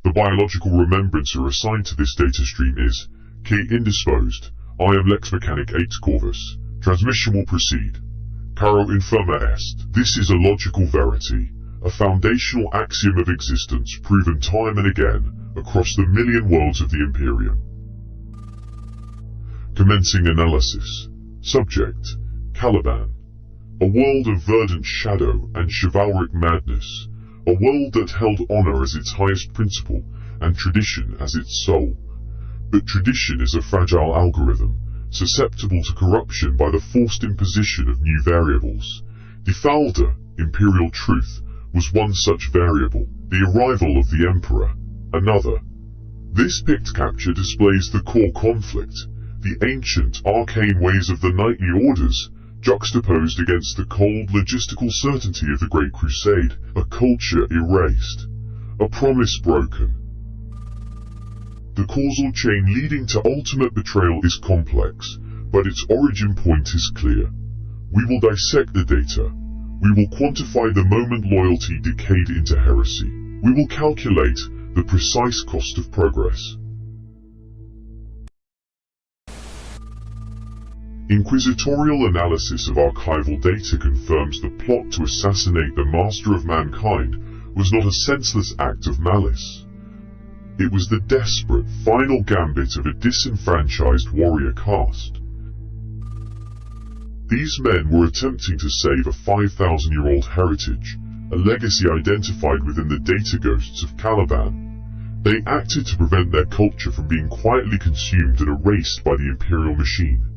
The biological remembrancer assigned to this data stream is K indisposed, I am lex mechanic 8 corvus, transmission will proceed. Caro infirma est. This is a logical verity, a foundational axiom of existence proven time and again across the million worlds of the Imperium. Commencing analysis. Subject, Caliban. A world of verdant shadow and chivalric madness, a world that held honor as its highest principle and tradition as its soul. But tradition is a fragile algorithm, susceptible to corruption by the forced imposition of new variables. Defalder, Imperial Truth, was one such variable, the arrival of the Emperor, another. This pict capture displays the core conflict, the ancient, arcane ways of the knightly orders, juxtaposed against the cold, logistical certainty of the Great Crusade, a culture erased, a promise broken. The causal chain leading to ultimate betrayal is complex, but its origin point is clear. We will dissect the data. We will quantify the moment loyalty decayed into heresy. We will calculate the precise cost of progress. Inquisitorial analysis of archival data confirms the plot to assassinate the master of mankind was not a senseless act of malice. It was the desperate, final gambit of a disenfranchised warrior caste. These men were attempting to save a 5,000-year-old heritage, a legacy identified within the data ghosts of Caliban. They acted to prevent their culture from being quietly consumed and erased by the Imperial machine.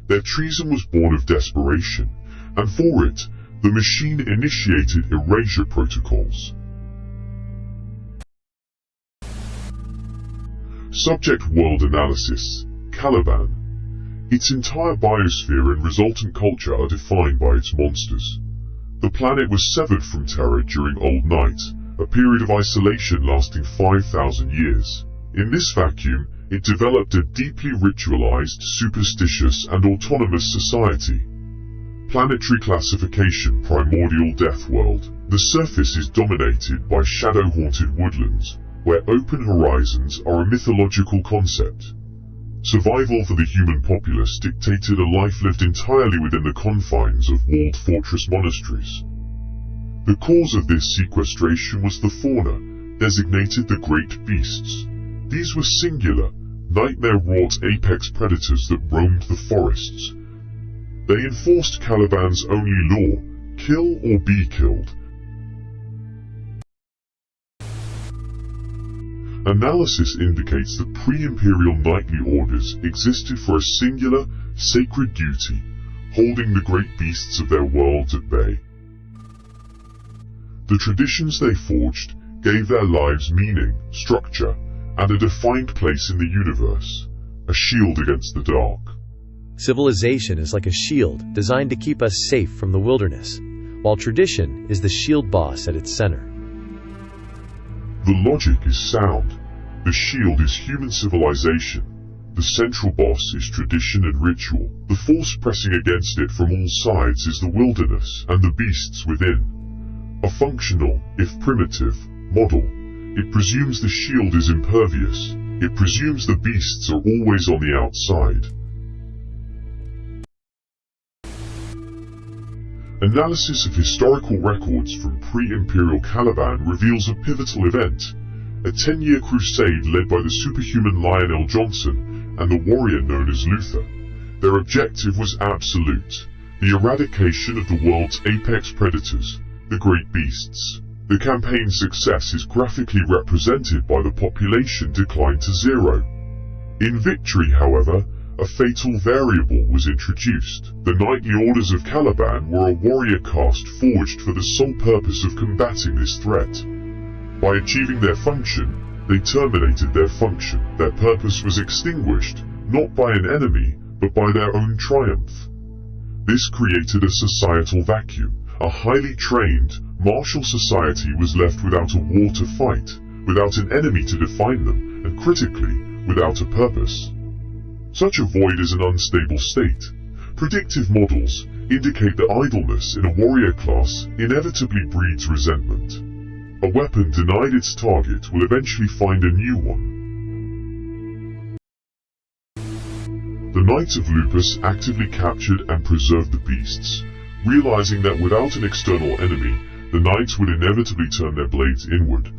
Their treason was born of desperation, and for it, the machine initiated erasure protocols. Subject world analysis. Caliban. Its entire biosphere and resultant culture are defined by its monsters. The planet was severed from Terra during Old Night, a period of isolation lasting 5,000 years. In this vacuum, it developed a deeply ritualized, superstitious, and autonomous society. Planetary classification: primordial death world. The surface is dominated by shadow-haunted woodlands, where open horizons are a mythological concept. Survival for the human populace dictated a life lived entirely within the confines of walled fortress monasteries. The cause of this sequestration was the fauna, designated the great beasts. These were singular, nightmare-wrought apex predators that roamed the forests. They enforced Caliban's only law: kill or be killed. Analysis indicates that pre-imperial knightly orders existed for a singular, sacred duty, holding the great beasts of their worlds at bay. The traditions they forged gave their lives meaning, structure, and a defined place in the universe, a shield against the dark. Civilization is like a shield designed to keep us safe from the wilderness, while tradition is the shield boss at its center. The logic is sound. The shield is human civilization. The central boss is tradition and ritual. The force pressing against it from all sides is the wilderness and the beasts within. A functional, if primitive, model. It presumes the shield is impervious. It presumes the beasts are always on the outside. Analysis of historical records from pre-Imperial Caliban reveals a pivotal event, a 10-year crusade led by the superhuman Lionel Johnson and the warrior known as Luther. Their objective was absolute: the eradication of the world's apex predators, the great beasts. The campaign's success is graphically represented by the population decline to 0. In victory, however, a fatal variable was introduced. The knightly orders of Caliban were a warrior caste forged for the sole purpose of combating this threat. By achieving their function, they terminated their function. Their purpose was extinguished, not by an enemy, but by their own triumph. This created a societal vacuum. A highly trained, martial society was left without a war to fight, without an enemy to define them, and critically, without a purpose. Such a void is an unstable state. Predictive models indicate that idleness in a warrior class inevitably breeds resentment. A weapon denied its target will eventually find a new one. The Knights of Lupus actively captured and preserved the beasts, realizing that without an external enemy, the knights would inevitably turn their blades inward.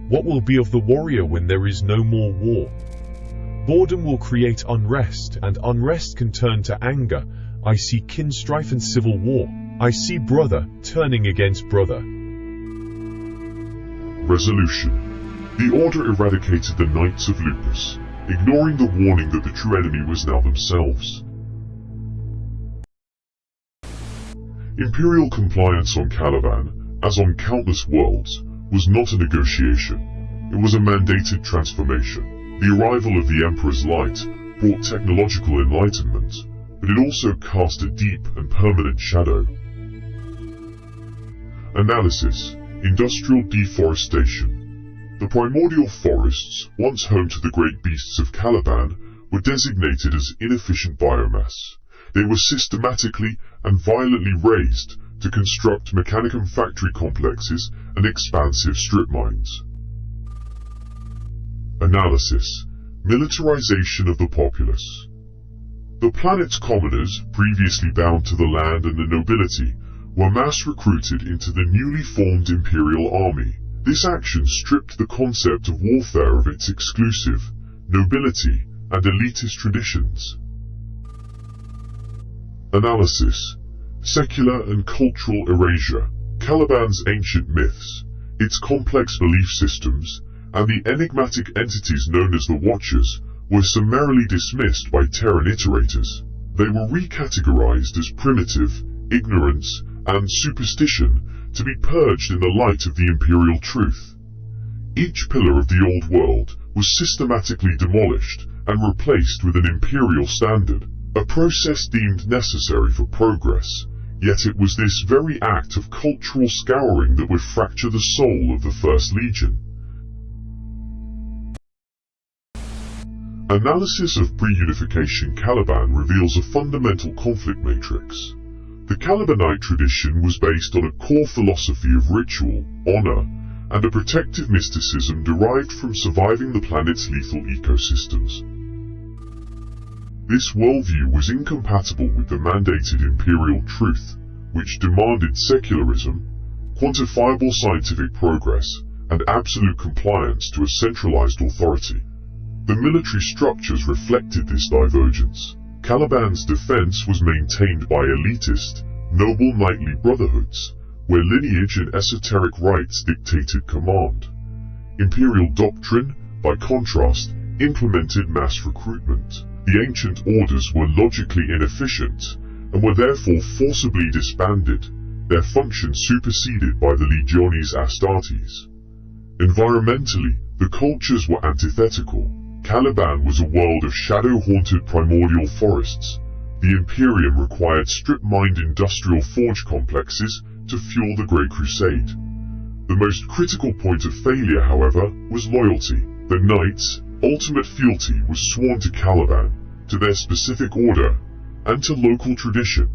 What will be of the warrior when there is no more war? Boredom will create unrest, and unrest can turn to anger. I see kin strife and civil war. I see brother turning against brother. Resolution. The Order eradicated the Knights of Lupus, ignoring the warning that the true enemy was now themselves. Imperial compliance on Caliban, as on countless worlds, was not a negotiation. It was a mandated transformation. The arrival of the Emperor's Light brought technological enlightenment, but it also cast a deep and permanent shadow. Analysis. Industrial deforestation. The primordial forests, once home to the great beasts of Caliban, were designated as inefficient biomass. They were systematically and violently razed to construct mechanicum factory complexes and expansive strip mines. Analysis. Militarization of the populace. The planet's commoners, previously bound to the land and the nobility, were mass recruited into the newly formed Imperial Army. This action stripped the concept of warfare of its exclusive, nobility, and elitist traditions. Analysis. Secular and cultural erasure. Caliban's ancient myths, its complex belief systems, and the enigmatic entities known as the Watchers were summarily dismissed by Terran iterators. They were recategorized as primitive, ignorance, and superstition to be purged in the light of the Imperial Truth. Each pillar of the old world was systematically demolished and replaced with an imperial standard, a process deemed necessary for progress. Yet it was this very act of cultural scouring that would fracture the soul of the First Legion. Analysis of pre-unification Caliban reveals a fundamental conflict matrix. The Calibanite tradition was based on a core philosophy of ritual, honor, and a protective mysticism derived from surviving the planet's lethal ecosystems. This worldview was incompatible with the mandated Imperial Truth, which demanded secularism, quantifiable scientific progress, and absolute compliance to a centralized authority. The military structures reflected this divergence. Caliban's defense was maintained by elitist, noble knightly brotherhoods, where lineage and esoteric rites dictated command. Imperial doctrine, by contrast, implemented mass recruitment. The ancient orders were logically inefficient, and were therefore forcibly disbanded, their function superseded by the legiones Astartes. Environmentally, the cultures were antithetical. Caliban was a world of shadow-haunted primordial forests. The Imperium required strip-mined industrial forge complexes to fuel the Great Crusade. The most critical point of failure, however, was loyalty. The Knights' ultimate fealty was sworn to Caliban, to their specific order, and to local tradition.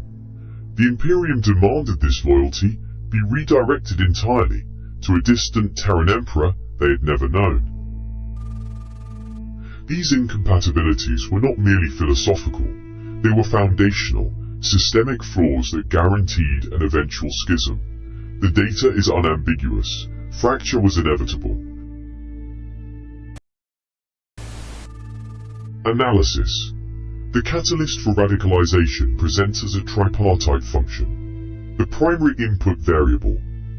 The Imperium demanded this loyalty be redirected entirely to a distant Terran emperor they had never known. These incompatibilities were not merely philosophical, they were foundational, systemic flaws that guaranteed an eventual schism. The data is unambiguous. Fracture was inevitable. Analysis. The catalyst for radicalization presents as a tripartite function. The primary input variable,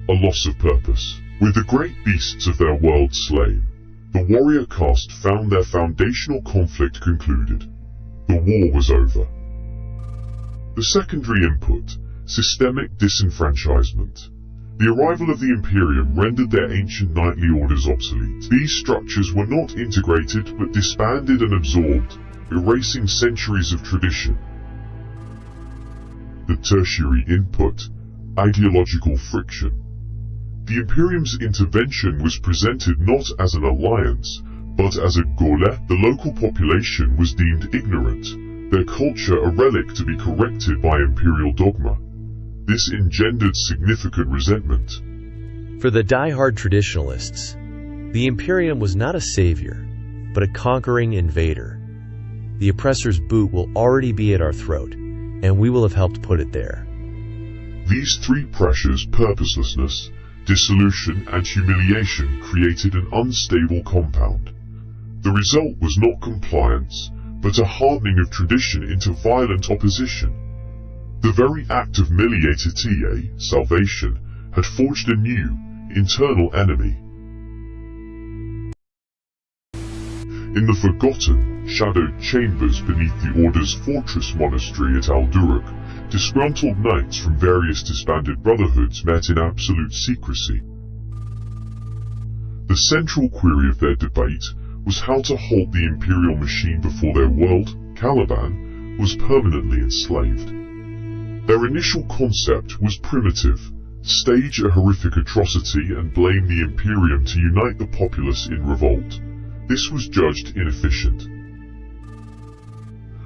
a loss of purpose. With the great beasts of their world slain, the warrior caste found their foundational conflict concluded. The war was over. The secondary input, systemic disenfranchisement. The arrival of the Imperium rendered their ancient knightly orders obsolete. These structures were not integrated but disbanded and absorbed, erasing centuries of tradition. The tertiary input, ideological friction. The Imperium's intervention was presented not as an alliance, but as a gole. The local population was deemed ignorant, their culture a relic to be corrected by imperial dogma. This engendered significant resentment. For the die-hard traditionalists, the Imperium was not a savior, but a conquering invader. The oppressor's boot will already be at our throat, and we will have helped put it there. These three pressures, purposelessness, dissolution, and humiliation, created an unstable compound. The result was not compliance, but a hardening of tradition into violent opposition. The very act of militatio, salvation, had forged a new, internal enemy. In the forgotten, shadowed chambers beneath the Order's fortress monastery at Al-Duruk, disgruntled knights from various disbanded brotherhoods met in absolute secrecy. The central query of their debate was how to halt the imperial machine before their world, Caliban, was permanently enslaved. Their initial concept was primitive: stage a horrific atrocity and blame the Imperium to unite the populace in revolt. This was judged inefficient.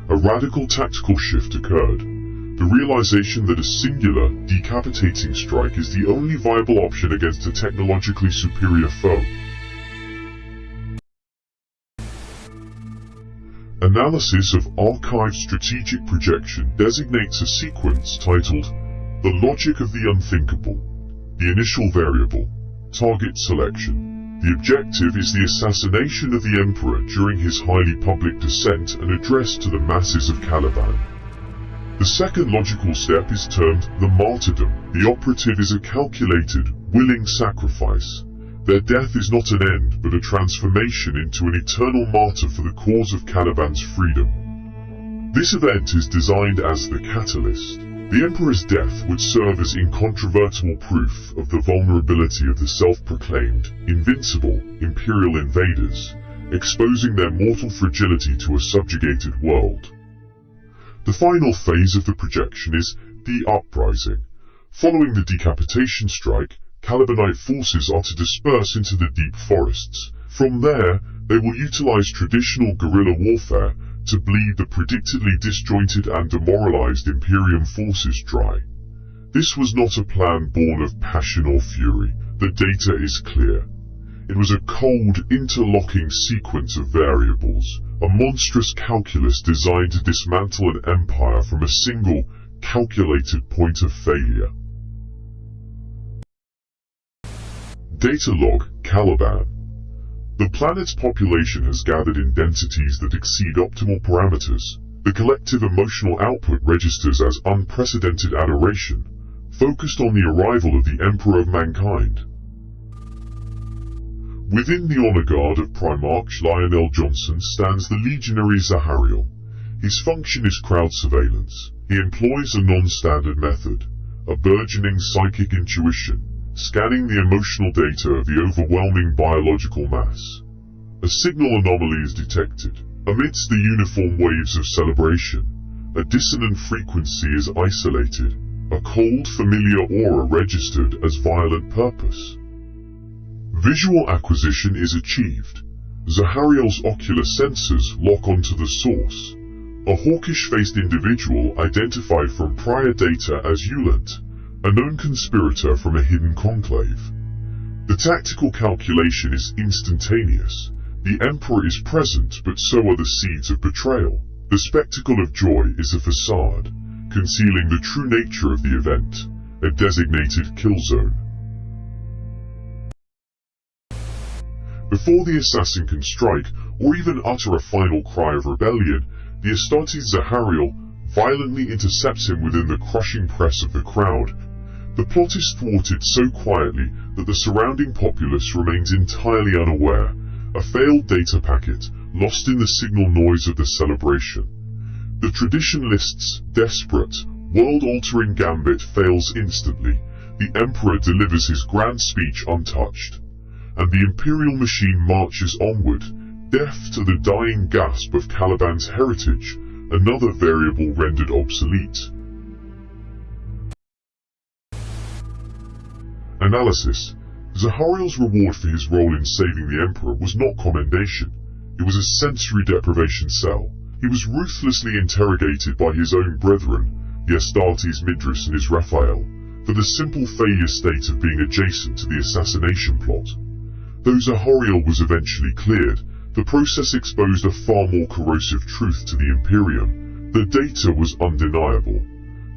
A radical tactical shift occurred: the realization that a singular, decapitating strike is the only viable option against a technologically superior foe. Analysis of archived strategic projection designates a sequence titled The Logic of the Unthinkable. The initial variable, target selection. The objective is the assassination of the Emperor during his highly public descent and address to the masses of Caliban. The second logical step is termed the martyrdom. The operative is a calculated, willing sacrifice. Their death is not an end, but a transformation into an eternal martyr for the cause of Caliban's freedom. This event is designed as the catalyst. The Emperor's death would serve as incontrovertible proof of the vulnerability of the self-proclaimed, invincible, Imperial invaders, exposing their mortal fragility to a subjugated world. The final phase of the projection is the uprising. Following the decapitation strike, Calibanite forces are to disperse into the deep forests. From there, they will utilize traditional guerrilla warfare to bleed the predictably disjointed and demoralized Imperium forces dry. This was not a plan born of passion or fury. The data is clear. It was a cold, interlocking sequence of variables, a monstrous calculus designed to dismantle an empire from a single, calculated point of failure. Data log, Caliban. The planet's population has gathered in densities that exceed optimal parameters. The collective emotional output registers as unprecedented adoration, focused on the arrival of the Emperor of Mankind. Within the honor guard of Primarch Lionel Johnson stands the legionary Zahariel. His function is crowd surveillance. He employs a non-standard method, a burgeoning psychic intuition, scanning the emotional data of the overwhelming biological mass. A signal anomaly is detected. Amidst the uniform waves of celebration, a dissonant frequency is isolated, a cold, familiar aura registered as violent purpose. Visual acquisition is achieved. Zahariel's ocular sensors lock onto the source, a hawkish-faced individual identified from prior data as Ulent, a known conspirator from a hidden conclave. The tactical calculation is instantaneous. The Emperor is present, but so are the seeds of betrayal. The spectacle of joy is a facade, concealing the true nature of the event, a designated kill zone. Before the assassin can strike, or even utter a final cry of rebellion, the Astartes Zahariel violently intercepts him within the crushing press of the crowd. The plot is thwarted so quietly that the surrounding populace remains entirely unaware, a failed data packet, lost in the signal noise of the celebration. The traditionalists' desperate, world-altering gambit fails instantly. The Emperor delivers his grand speech untouched, and the Imperial machine marches onward, deaf to the dying gasp of Caliban's heritage, another variable rendered obsolete. Analysis. Zahariel's reward for his role in saving the Emperor was not commendation. It was a sensory deprivation cell. He was ruthlessly interrogated by his own brethren, the Astartes Midris and Israphael, for the simple failure state of being adjacent to the assassination plot. Though Zahariel was eventually cleared, the process exposed a far more corrosive truth to the Imperium. The data was undeniable.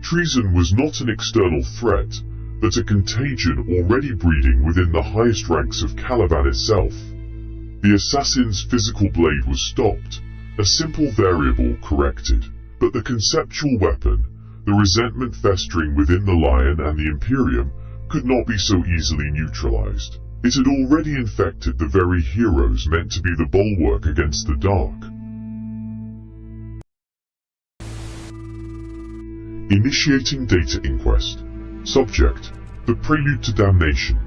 Treason was not an external threat, but a contagion already breeding within the highest ranks of Caliban itself. The assassin's physical blade was stopped, a simple variable corrected, but the conceptual weapon, the resentment festering within the Lion and the Imperium, could not be so easily neutralized. It had already infected the very heroes meant to be the bulwark against the dark. Initiating data inquest. Subject: the prelude to damnation.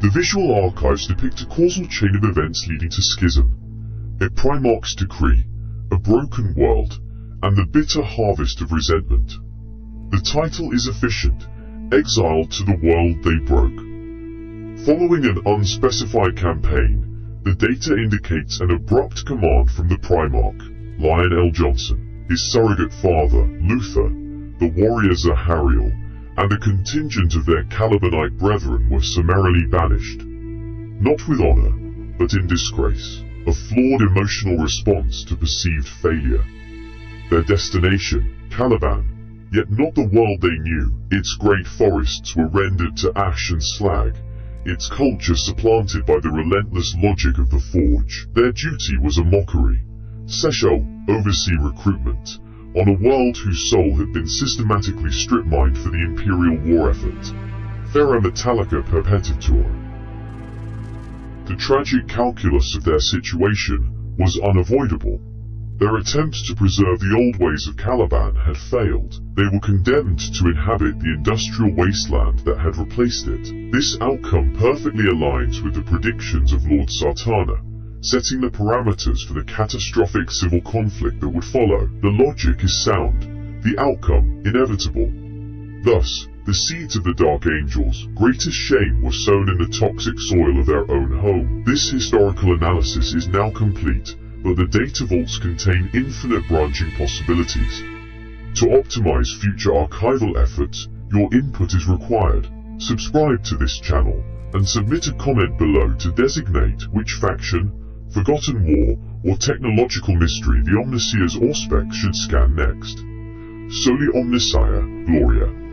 The visual archives depict a causal chain of events leading to schism, a Primarch's decree, a broken world, and the bitter harvest of resentment. The title is efficient: Exiled to the world they broke. Following an unspecified campaign, the data indicates an abrupt command from the Primarch, Lionel Johnson, his surrogate father, Luther, the warrior Zahariel, and a contingent of their Calibanite brethren were summarily banished. Not with honor, but in disgrace, a flawed emotional response to perceived failure. Their destination, Caliban, yet not the world they knew. Its great forests were rendered to ash and slag, its culture supplanted by the relentless logic of the Forge. Their duty was a mockery. Seshel, oversee recruitment, on a world whose soul had been systematically strip-mined for the Imperial war effort. Ferra Metallica Perpetitor. The tragic calculus of their situation was unavoidable. Their attempts to preserve the old ways of Caliban had failed. They were condemned to inhabit the industrial wasteland that had replaced it. This outcome perfectly aligns with the predictions of Lord Sartana, setting the parameters for the catastrophic civil conflict that would follow. The logic is sound, the outcome inevitable. Thus, the seeds of the Dark Angels' greatest shame were sown in the toxic soil of their own home. This historical analysis is now complete, but the data vaults contain infinite branching possibilities. To optimize future archival efforts, your input is required. Subscribe to this channel, and submit a comment below to designate which faction, forgotten war, or technological mystery the Omniseer's Auspex should scan next. Soli Omnissiah, Gloria.